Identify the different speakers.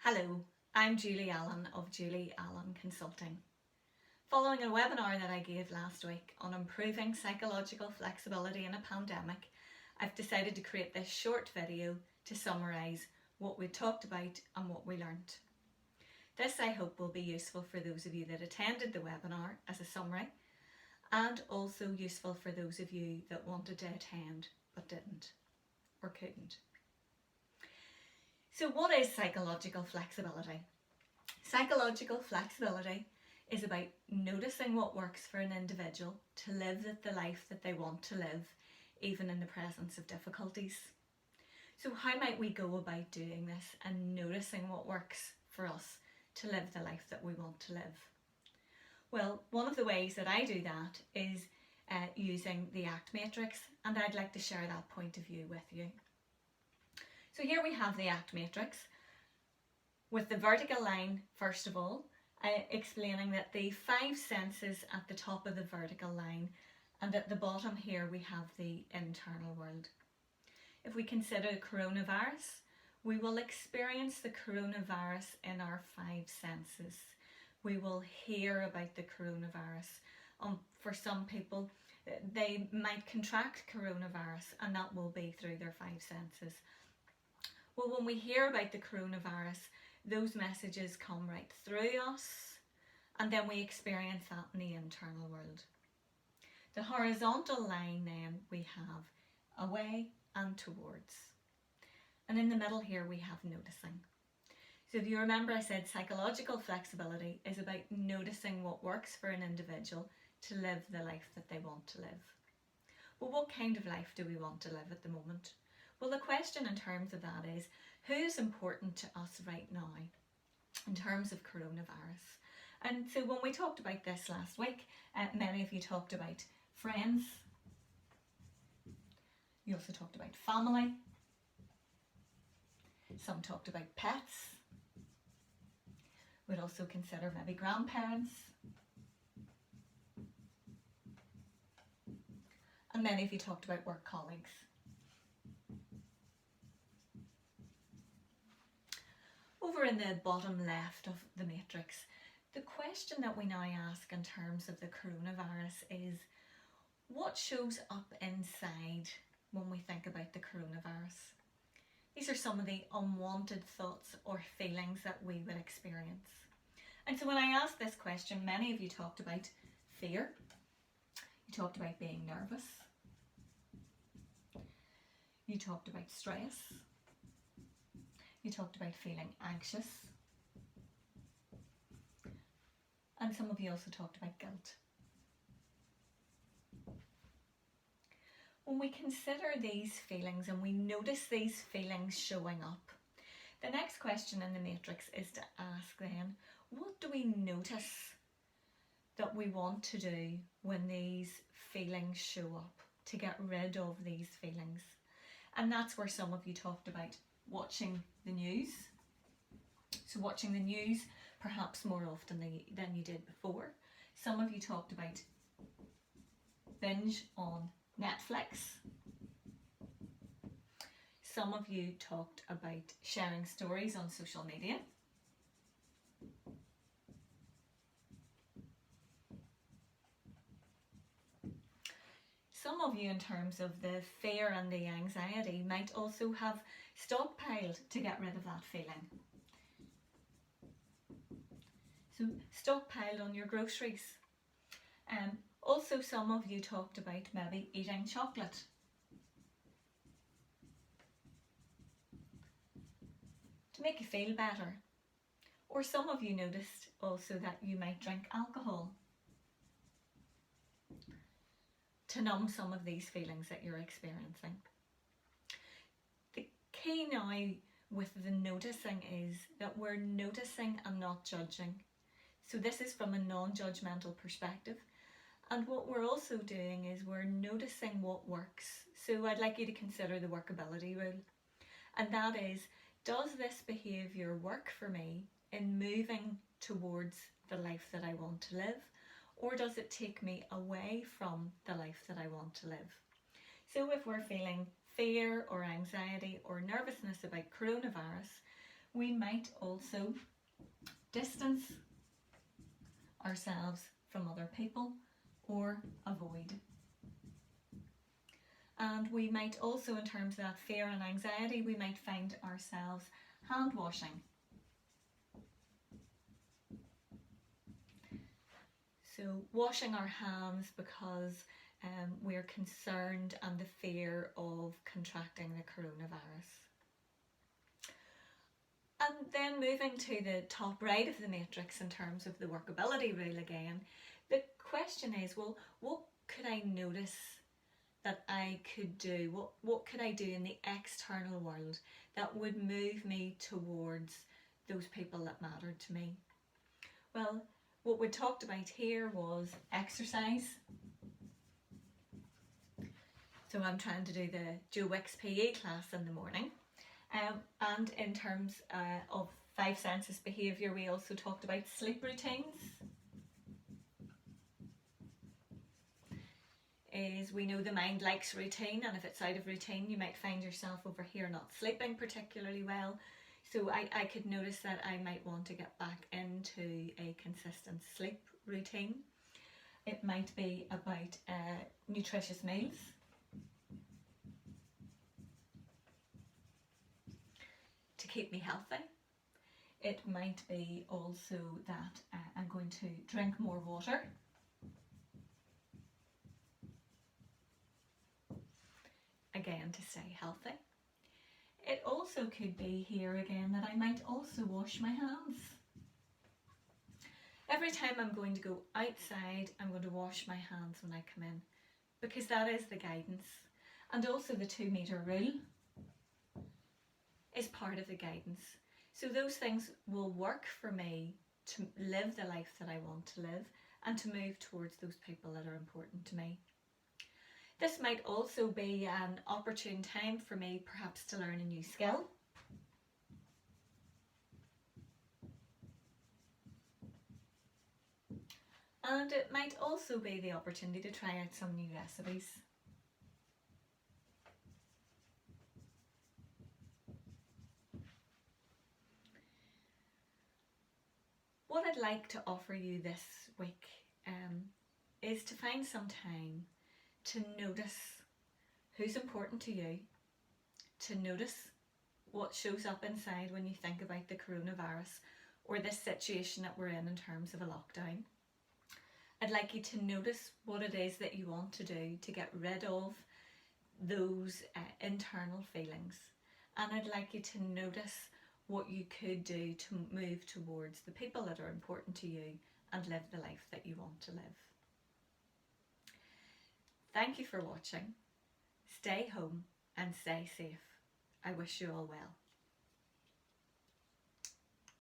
Speaker 1: Hello, I'm Julie Allen of Julie Allen Consulting. Following a webinar that I gave last week on improving psychological flexibility in a pandemic, I've decided to create this short video to summarise what we talked about and what we learnt. This I hope will be useful for those of you that attended the webinar as a summary, and also useful for those of you that wanted to attend but didn't or couldn't. So what is psychological flexibility? Psychological flexibility is about noticing what works for an individual to live the life that they want to live, even in the presence of difficulties. So how might we go about doing this and noticing what works for us to live the life that we want to live? Well, one of the ways that I do that is using the ACT matrix, and I'd like to share that point of view with you. So here we have the ACT matrix with the vertical line, first of all, explaining that the 5 senses at the top of the vertical line, and at the bottom here we have the internal world. If we consider the coronavirus, we will experience the coronavirus in our 5 senses. We will hear about the coronavirus. For some people, they might contract coronavirus, and that will be through their 5 senses. Well, when we hear about the coronavirus, those messages come right through us, and then we experience that in the internal world. The horizontal line then we have away and towards. And in the middle here we have noticing. So if you remember, I said psychological flexibility is about noticing what works for an individual to live the life that they want to live. Well, what kind of life do we want to live at the moment? Well, the question in terms of that is, who is important to us right now in terms of coronavirus? And so when we talked about this last week, many of you talked about friends. You also talked about family. Some talked about pets. We'd also consider maybe grandparents. And many of you talked about work colleagues. Over in the bottom left of the matrix, the question that we now ask in terms of the coronavirus is, what shows up inside when we think about the coronavirus? These are some of the unwanted thoughts or feelings that we will experience. And so when I asked this question, many of you talked about fear. You talked about being nervous. You talked about stress. You talked about feeling anxious. And some of you also talked about guilt. When we consider these feelings and we notice these feelings showing up, the next question in the matrix is to ask then, what do we notice that we want to do when these feelings show up, to get rid of these feelings? And that's where some of you talked about watching the news. So watching the news perhaps more often than you did before. Some of you talked about binge on Netflix. Some of you talked about sharing stories on social media. Some of you, in terms of the fear and the anxiety, might also have stockpiled to get rid of that feeling. So stockpiled on your groceries. Also, some of you talked about maybe eating chocolate. To make you feel better. Or some of you noticed also that you might drink alcohol to numb some of these feelings that you're experiencing. The key now with the noticing is that we're noticing and not judging. So this is from a non-judgmental perspective. And what we're also doing is we're noticing what works. So I'd like you to consider the workability rule. And that is, does this behaviour work for me in moving towards the life that I want to live? Or does it take me away from the life that I want to live? So if we're feeling fear or anxiety or nervousness about coronavirus, we might also distance ourselves from other people or avoid. And we might also, in terms of that fear and anxiety, we might find ourselves hand washing. So washing our hands because we're concerned and the fear of contracting the coronavirus. And then moving to the top right of the matrix in terms of the workability rule again, the question is, well, what could I notice that I could do? What could I do in the external world that would move me towards those people that mattered to me? Well, what we talked about here was exercise. So I'm trying to do the Joe Wicks PE class in the morning. And in terms of 5 senses behaviour, we also talked about sleep routines. Is we know the mind likes routine, and if it's out of routine you might find yourself over here not sleeping particularly well. So I could notice that I might want to get back into a consistent sleep routine. It might be about nutritious meals. To keep me healthy. It might be also that I'm going to drink more water. Again, to stay healthy. It also could be here again that I might also wash my hands. Every time I'm going to go outside, I'm going to wash my hands when I come in, because that is the guidance. And also the 2 metre rule is part of the guidance. So those things will work for me to live the life that I want to live and to move towards those people that are important to me. This might also be an opportune time for me perhaps to learn a new skill. And it might also be the opportunity to try out some new recipes. What I'd like to offer you this week is to find some time to notice who's important to you, to notice what shows up inside when you think about the coronavirus or this situation that we're in terms of a lockdown. I'd like you to notice what it is that you want to do to get rid of those internal feelings. And I'd like you to notice what you could do to move towards the people that are important to you and live the life that you want to live. Thank you for watching. Stay home and stay safe. I wish you all well.